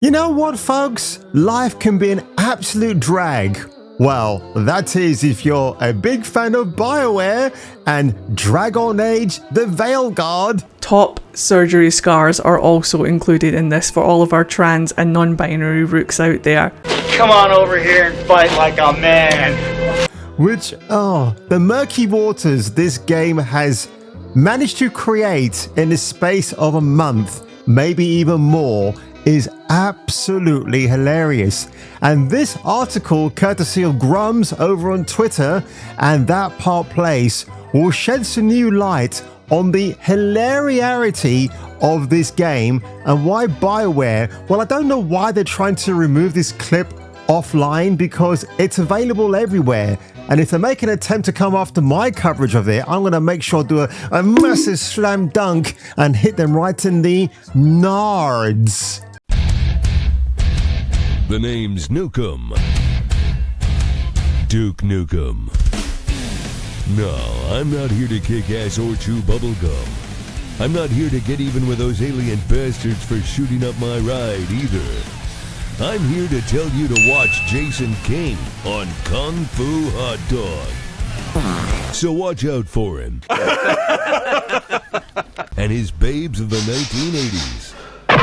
You know what, folks? Life can be an absolute drag. Well, that is if you're a big fan of Bioware and Dragon Age the Veilguard. Top surgery scars are also included in this for all of our trans and non-binary rooks out there. Come on over here and fight like a man. Which, the murky waters this game has managed to create in the space of a month, maybe even more, is absolutely hilarious. And this article, courtesy of Grums over on Twitter and That Part Place, will shed some new light on the hilariarity of this game and why Bioware, well, I don't know why they're trying to remove this clip offline, because it's available everywhere. And if they make an attempt to come after my coverage of it, I'm going to make sure I do a massive slam dunk and hit them right in the nards. The name's Nukem. Duke Nukem. No, I'm not here to kick ass or chew bubblegum. I'm not here to get even with those alien bastards for shooting up my ride either. I'm here to tell you to watch Jason King on Kung Fu Hot Dog. So watch out for him. And his babes of the 1980s. Oh,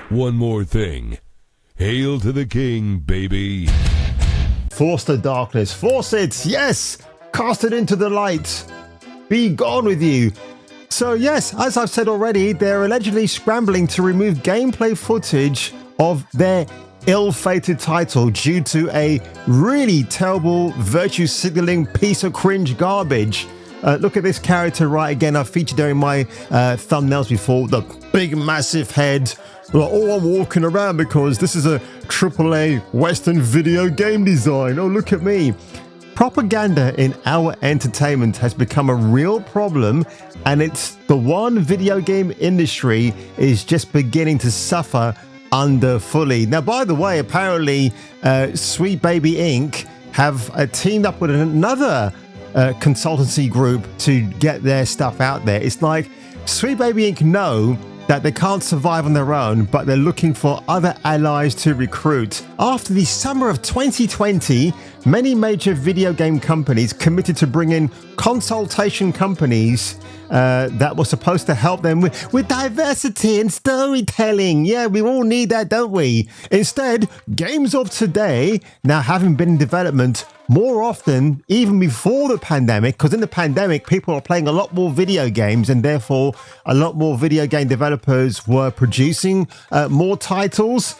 and one more thing. Hail to the king, baby. Force the darkness. Force it. Yes. Cast it into the light. Be gone with you. So yes, as I've said already, they're allegedly scrambling to remove gameplay footage of their ill-fated title due to a really terrible virtue signaling piece of cringe garbage. Look at this character right again. I've featured her in my thumbnails before. The big massive head. Oh, I'm walking around because this is a AAA Western video game design. Oh, look at me. Propaganda in our entertainment has become a real problem, and it's the one video game industry is just beginning to suffer under fully. Now, by the way, apparently Sweet Baby Inc. have teamed up with another consultancy group to get their stuff out there. It's like Sweet Baby Inc. know that they can't survive on their own, but they're looking for other allies to recruit. After the summer of 2020, many major video game companies committed to bring in consultation companies that were supposed to help them with diversity and storytelling. Yeah, we all need that, don't we? Instead, games of today, now having been in development more often, even before the pandemic, because in the pandemic, people are playing a lot more video games, and therefore a lot more video game developers were producing more titles.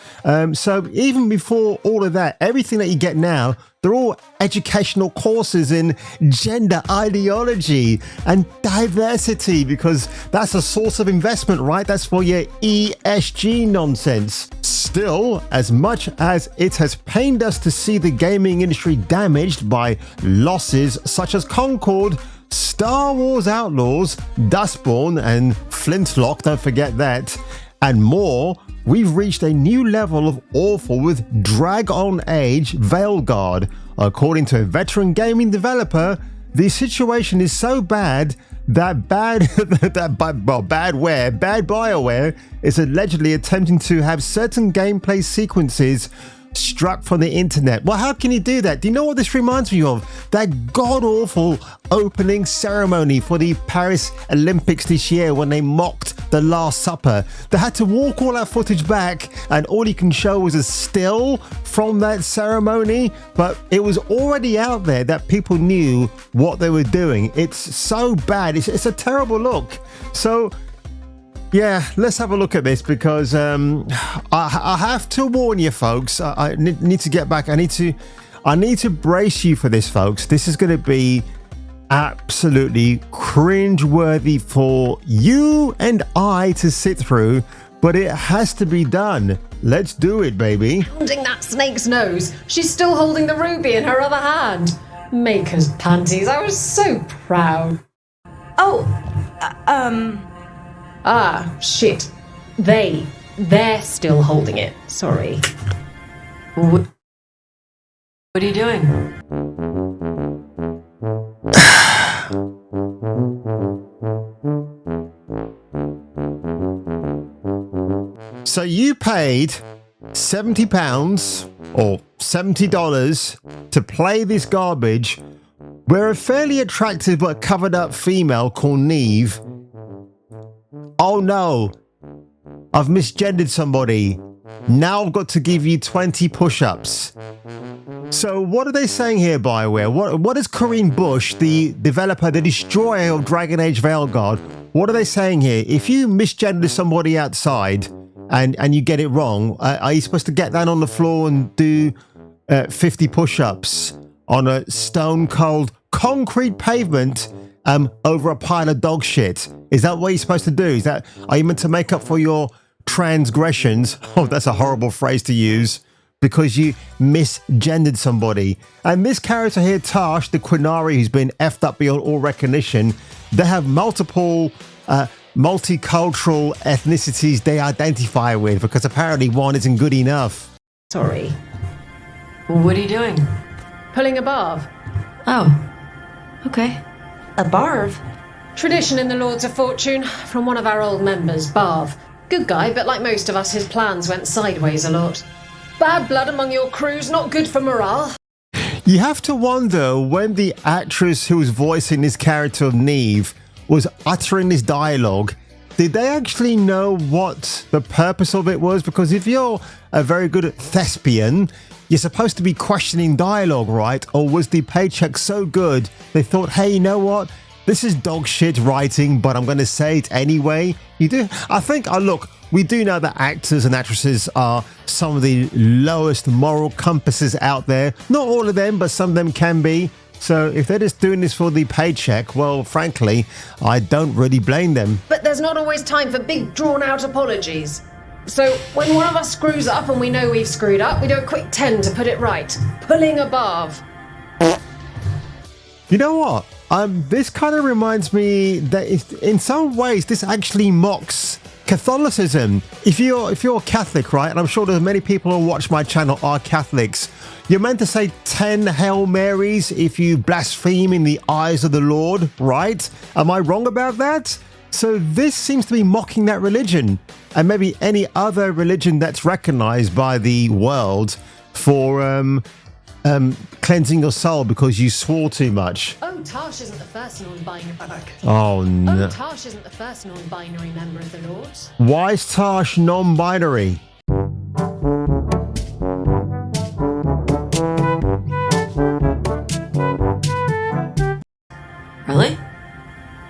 So even before all of that, everything that you get now, they're all educational courses in gender ideology and diversity, because that's a source of investment, right? That's for your ESG nonsense. Still, as much as it has pained us to see the gaming industry damaged by losses such as Concord, Star Wars Outlaws, Dustborn, and Flintlock, don't forget that, and more, we've reached a new level of awful with Dragon Age Veilguard. According to a veteran gaming developer, the situation is so bad that Bioware is allegedly attempting to have certain gameplay sequences struck from the internet. Well, how can you do that? Do you know what this reminds me of? That god-awful opening ceremony for the Paris Olympics this year when they mocked the Last Supper. They had to walk all that footage back, and all you can show was a still from that ceremony, but it was already out there that people knew what they were doing. It's so bad. It's a terrible look. So yeah, let's have a look at this, because I have to warn you, folks. I need to get back. I need to brace you for this, folks. This is going to be absolutely cringe-worthy for you and I to sit through, but it has to be done. Let's do it, baby. Holding that snake's nose. She's still holding the ruby in her other hand. Maker's panties. I was so proud. Ah, shit. They're still holding it. Sorry. What are you doing? So you paid £70 or $70 to play this garbage where a fairly attractive but covered up female called Neve. Oh no, I've misgendered somebody. Now I've got to give you 20 push-ups. So what are they saying here, Bioware? What is Corinne Bush, the developer, the destroyer of Dragon Age Veilguard, what are they saying here? If you misgender somebody outside and you get it wrong, are you supposed to get down on the floor and do 50 push-ups on a stone-cold concrete pavement over a pile of dog shit? Is that what you're supposed to do? Are you meant to make up for your transgressions? Oh, that's a horrible phrase to use, because you misgendered somebody. And this character here, Tash, the Quinari, who's been effed up beyond all recognition, they have multiple multicultural ethnicities they identify with, because apparently one isn't good enough. Sorry. What are you doing? Pulling a barb. Oh, okay. A barb? Tradition in the Lords of Fortune from one of our old members, Barv. Good guy, but like most of us, his plans went sideways a lot. Bad blood among your crews, not good for morale. You have to wonder, when the actress who was voicing this character of Neve was uttering this dialogue, did they actually know what the purpose of it was? Because if you're a very good thespian, you're supposed to be questioning dialogue, right? Or was the paycheck so good they thought, hey, you know what? This is dog shit writing, but I'm going to say it anyway. You do. I think, look, we do know that actors and actresses are some of the lowest moral compasses out there. Not all of them, but some of them can be. So if they're just doing this for the paycheck, well, frankly, I don't really blame them. But there's not always time for big, drawn-out apologies. So when one of us screws up and we know we've screwed up, we do a quick 10 to put it right. Pulling a barb. You know what? This kind of reminds me that in some ways this actually mocks Catholicism. If you're Catholic, right, and I'm sure there's many people who watch my channel are Catholics, you're meant to say 10 Hail Marys if you blaspheme in the eyes of the Lord, right? Am I wrong about that? So this seems to be mocking that religion, and maybe any other religion that's recognized by the world for cleansing your soul because you swore too much. Oh, Tash isn't the first non-binary. Oh no. Oh, Tash isn't the first non-binary member of the Lords. Why is Tash non-binary? Really?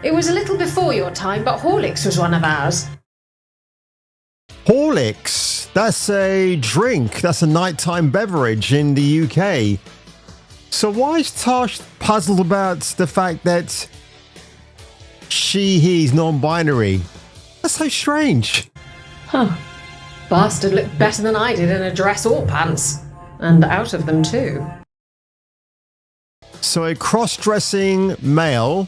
It was a little before your time, but Horlicks was one of ours. Horlicks? That's a drink. That's a nighttime beverage in the UK. So why is Tash puzzled about the fact that he's non-binary? That's so strange. Huh. Bastard looked better than I did in a dress or pants. And out of them too. So a cross-dressing male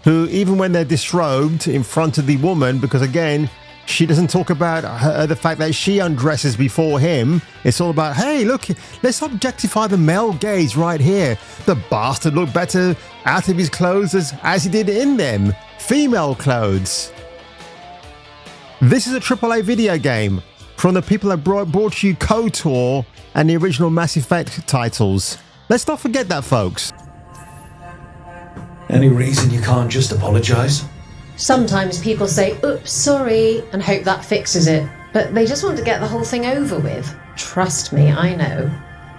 who, even when they're disrobed in front of the woman, because again, she doesn't talk about the fact that she undresses before him. It's all about, hey, look, let's objectify the male gaze right here. The bastard looked better out of his clothes as he did in them. Female clothes. This is a AAA video game from the people that brought you KOTOR and the original Mass Effect titles. Let's not forget that, folks. Any reason you can't just apologise? Sometimes people say, oops, sorry, and hope that fixes it. But they just want to get the whole thing over with. Trust me, I know.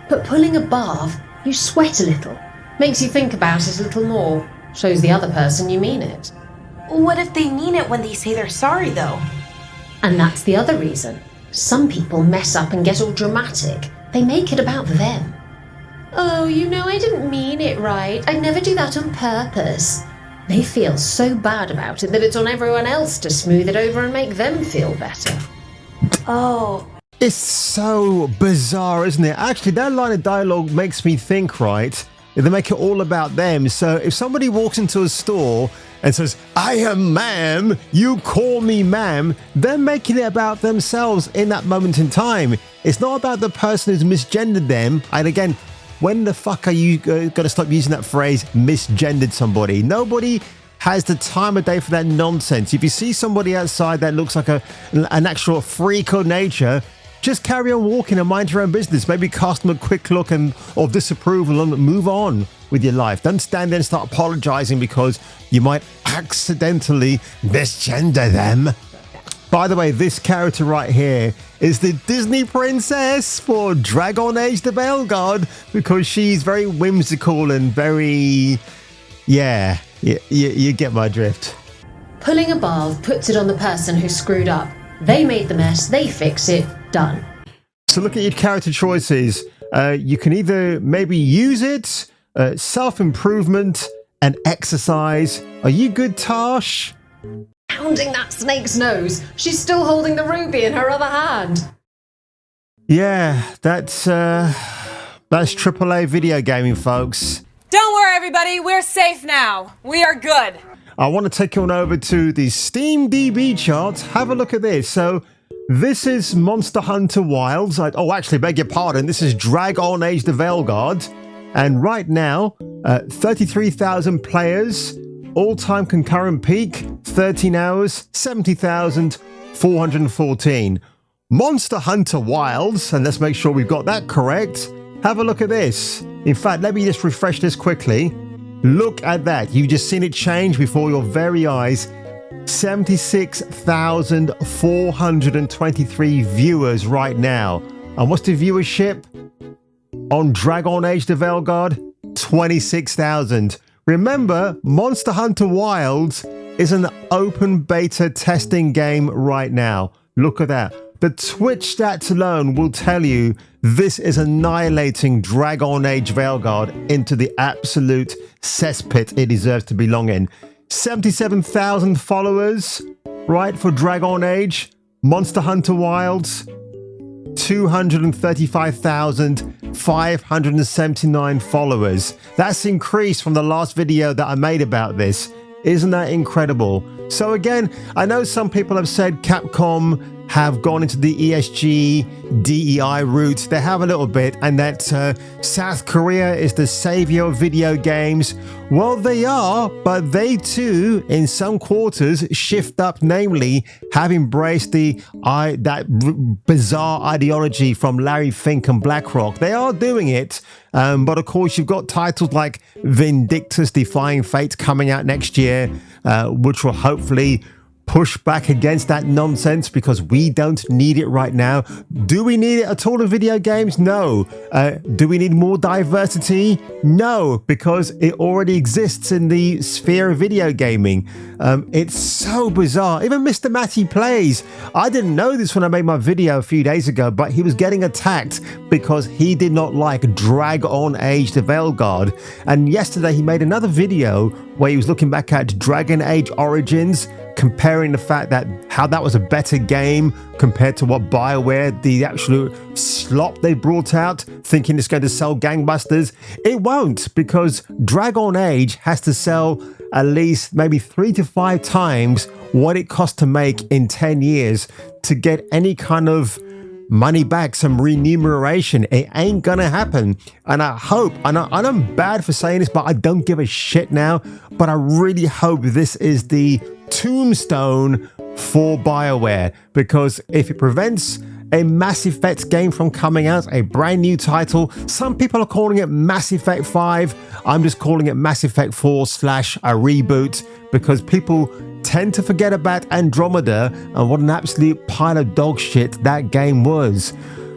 But pulling a bath, you sweat a little. Makes you think about it a little more. Shows the other person you mean it. What if they mean it when they say they're sorry, though? And that's the other reason. Some people mess up and get all dramatic. They make it about them. Oh, you know, I didn't mean it right. I'd never do that on purpose. They feel so bad about it that it's on everyone else to smooth it over and make them feel better. Oh. It's so bizarre, isn't it? Actually, that line of dialogue makes me think, right? They make it all about them. So if somebody walks into a store and says, I am ma'am, you call me ma'am, they're making it about themselves in that moment in time. It's not about the person who's misgendered them. And again, when the fuck are you going to stop using that phrase, misgendered somebody? Nobody has the time of day for that nonsense. If you see somebody outside that looks like an actual freak of nature, just carry on walking and mind your own business. Maybe cast them a quick look of disapproval and move on with your life. Don't stand there and start apologizing because you might accidentally misgender them. By the way, this character right here is the Disney princess for Dragon Age Veilguard because she's very whimsical and very... yeah, you get my drift. Pulling a barb puts it on the person who screwed up. They made the mess, they fix it, done. So look at your character choices. You can either maybe use it, self-improvement, and exercise. Are you good, Tash? Pounding that snake's nose. She's still holding the ruby in her other hand. Yeah, that's AAA video gaming, folks. Don't worry, everybody. We're safe now. We are good. I want to take you on over to the Steam DB charts. Have a look at this. So this is Monster Hunter Wilds. Actually, beg your pardon. This is Dragon Age Veilguard. And right now, 33,000 players. All-time concurrent peak, 13 hours, 70,414. Monster Hunter Wilds, and let's make sure we've got that correct. Have a look at this. In fact, let me just refresh this quickly. Look at that. You've just seen it change before your very eyes. 76,423 viewers right now. And what's the viewership on Dragon Age Veilguard? 26,000. Remember, Monster Hunter Wilds is an open beta testing game right now. Look at that. The Twitch stats alone will tell you this is annihilating Dragon Age Veilguard into the absolute cesspit it deserves to belong in. 77,000 followers, right, for Dragon Age. Monster Hunter Wilds, 235,579 followers. That's increased from the last video that I made about this. Isn't that incredible? So again, I know some people have said Capcom have gone into the ESG, DEI route. They have a little bit, and that South Korea is the savior of video games. Well, they are, but they too, in some quarters, shift up, namely, have embraced that bizarre ideology from Larry Fink and BlackRock. They are doing it, but of course, you've got titles like Vindictus Defying Fate coming out next year, which will hopefully push back against that nonsense because we don't need it right now. Do we need it at all in video games? No. Do we need more diversity? No, because it already exists in the sphere of video gaming. It's so bizarre. Even Mr. Matty Plays. I didn't know this when I made my video a few days ago, but he was getting attacked because he did not like Dragon Age Veilguard. And yesterday he made another video where he was looking back at Dragon Age Origins, comparing the fact that how that was a better game compared to what Bioware, the absolute slop they brought out, thinking it's going to sell gangbusters. It won't, because Dragon Age has to sell at least maybe 3 to 5 times what it cost to make in 10 years to get any kind of money back, some remuneration. It ain't gonna happen. And I hope, and I'm bad for saying this, but I don't give a shit now, but I really hope this is the tombstone for Bioware, because if it prevents a Mass Effect game from coming out, a brand new title, some people are calling it Mass Effect 5, I'm just calling it Mass Effect 4 / a reboot, because people tend to forget about Andromeda and what an absolute pile of dog shit that game was.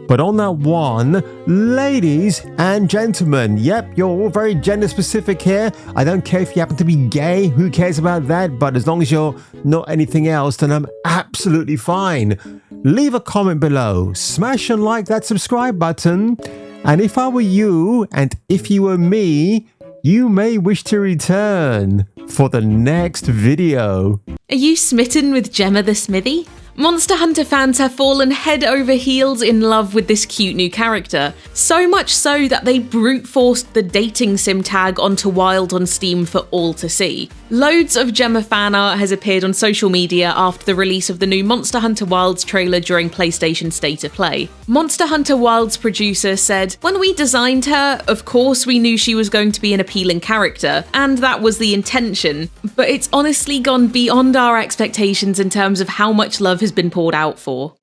But on that one, ladies and gentlemen, yep, you're all very gender specific here. I don't care if you happen to be gay, who cares about that? But as long as you're not anything else, then I'm absolutely fine. Leave a comment below, smash and like that subscribe button. And if I were you, and if you were me, you may wish to return for the next video. Are you smitten with Gemma the Smithy? Monster Hunter fans have fallen head over heels in love with this cute new character, so much so that they brute forced the dating sim tag onto Wild on Steam for all to see. Loads of Gemma fan art has appeared on social media after the release of the new Monster Hunter Wilds trailer during PlayStation State of Play. Monster Hunter Wilds producer said, "When we designed her, of course we knew she was going to be an appealing character, and that was the intention, but it's honestly gone beyond our expectations in terms of how much love has been poured out for.